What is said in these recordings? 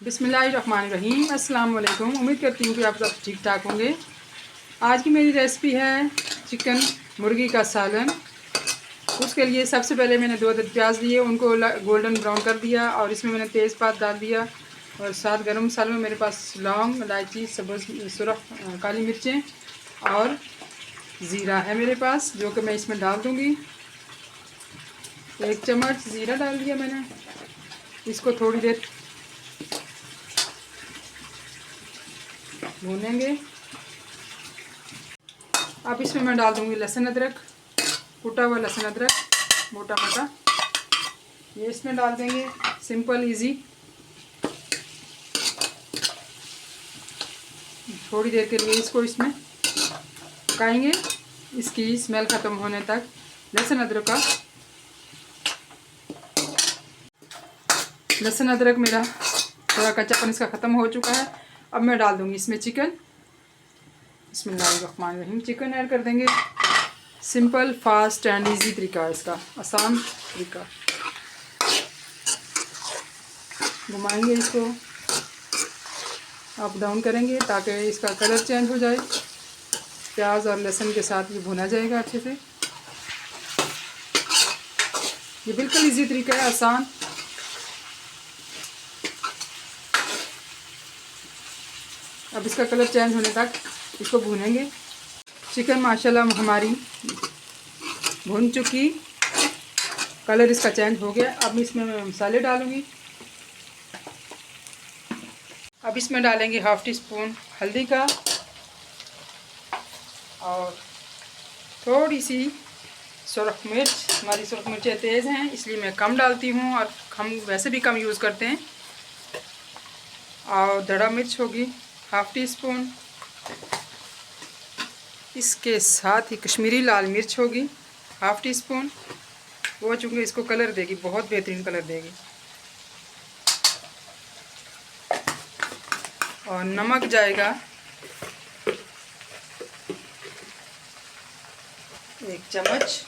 बिस्मिल्लाहिर्रहमानिर्रहीम। अस्सलाम वालेकुम। उम्मीद करती हूँ कि आप सब ठीक ठाक होंगे। आज की मेरी रेसिपी है चिकन मुर्गी का सालन। उसके लिए सबसे पहले मैंने 2 अदद प्याज लिए, उनको गोल्डन ब्राउन कर दिया और इसमें मैंने तेज़पात डाल दिया और साथ गरम मसाले में मेरे पास लौंग, इलायची, सब्ज़ सुरख काली मिर्चें और ज़ीरा है मेरे पास, जो कि मैं इसमें डाल दूँगी। 1 चम्मच ज़ीरा डाल दिया मैंने। इसको थोड़ी देर भूनेंगे। अब इसमें मैं डाल दूँगी लहसुन अदरक, कुटा हुआ लहसुन अदरक मोटा मोटा, ये इसमें डाल देंगे। Simple easy. थोड़ी देर के लिए इसको इसमें पकाएंगे, इसकी स्मेल ख़त्म होने तक लहसुन अदरक का। लहसुन अदरक मेरा थोड़ा कच्चापन इसका ख़त्म हो चुका है। अब मैं डाल दूँगी इसमें चिकन। बिस्मिल्लाहिर्रहमानिर्रहीम। चिकन ऐड कर देंगे। सिंपल, फास्ट एंड इजी तरीका है इसका, आसान तरीका। घुमाएंगे इसको, अप डाउन करेंगे ताकि इसका कलर चेंज हो जाए। प्याज और लहसुन के साथ ये भुना जाएगा अच्छे से। ये बिल्कुल इजी तरीका है, आसान। अब इसका कलर चेंज होने तक इसको भूनेंगे। चिकन माशाल्लाह हमारी भून चुकी, कलर इसका चेंज हो गया। अब इसमें मैं मसाले डालूँगी। अब इसमें डालेंगे 1/2 टीस्पून हल्दी का और थोड़ी सी सुरख मिर्च। हमारी सुरख मिर्चें तेज़ हैं इसलिए मैं कम डालती हूँ, और हम वैसे भी कम यूज़ करते हैं। और दड़ा मिर्च होगी 1/2 टीस्पून। इसके साथ ही कश्मीरी लाल मिर्च होगी 1/2 टीस्पून। वो चूँकि इसको कलर देगी, बहुत बेहतरीन कलर देगी। और नमक जाएगा 1 चम्मच।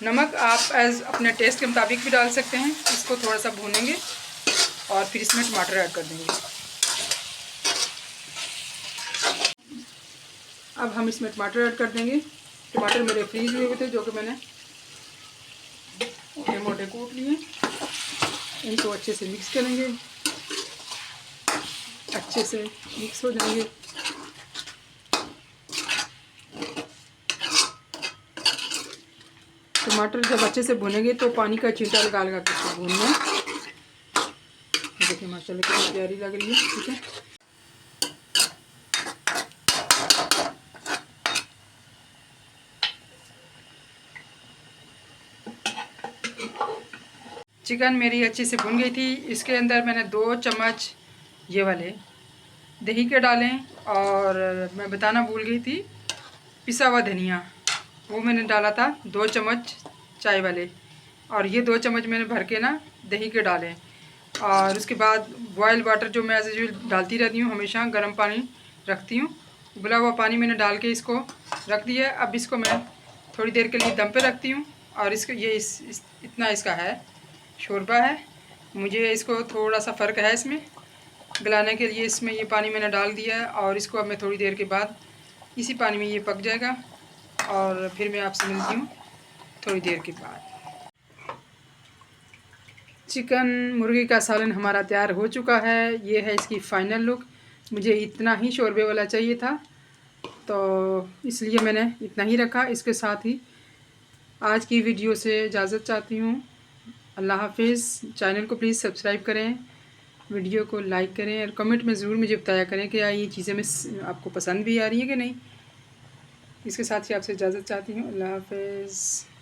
नमक आप अपने टेस्ट के मुताबिक भी डाल सकते हैं। इसको थोड़ा सा भूनेंगे और फिर इसमें टमाटर ऐड कर देंगे। अब हम इसमें टमाटर ऐड कर देंगे। टमाटर मेरे फ्रीज हुए थे, जो कि मैंने मोटे मोटे कूट लिए। इनको अच्छे से मिक्स करेंगे, अच्छे से मिक्स हो जाएंगे। टमाटर जब अच्छे से भुनेंगे तो पानी का छींटा लगा लगा के इसको भूनना। देखिए माशाल्लाह कितनी प्यारी लग रही है। ठीक है, चिकन मेरी अच्छे से भुन गई थी। इसके अंदर मैंने 2 चम्मच ये वाले दही के डालें, और मैं बताना भूल गई थी, पिसा हुआ धनिया वो मैंने डाला था 2 चम्मच चाय वाले। और ये 2 चम्मच मैंने भर के ना दही के डाले। और उसके बाद बॉयल वाटर जो मैं एज यूजुअल डालती रहती हूँ, हमेशा गर्म पानी रखती हूँ। उबला हुआ पानी मैंने डाल के इसको रख दिया। अब इसको मैं थोड़ी देर के लिए दम पे रखती हूँ। और इसको ये इतना इसका है शोरबा है। मुझे इसको थोड़ा सा फ़र्क है इसमें गलाने के लिए। इसमें ये पानी मैंने डाल दिया है और इसको अब मैं थोड़ी देर के बाद इसी पानी में ये पक जाएगा, और फिर मैं आपसे मिलती हूँ थोड़ी देर के बाद। चिकन मुर्गी का सालन हमारा तैयार हो चुका है। ये है इसकी फ़ाइनल लुक। मुझे इतना ही शोरबे वाला चाहिए था, तो इसलिए मैंने इतना ही रखा। इसके साथ ही आज की वीडियो से इजाज़त चाहती हूँ। अल्लाह हाफिज़। चैनल को प्लीज़ सब्सक्राइब करें, वीडियो को लाइक करें, और कमेंट में ज़रूर मुझे बताया करें कि ये चीज़ें में आपको पसंद भी आ रही हैं कि नहीं। इसके साथ ही आपसे इजाज़त चाहती हूँ। अल्लाह हाफिज़।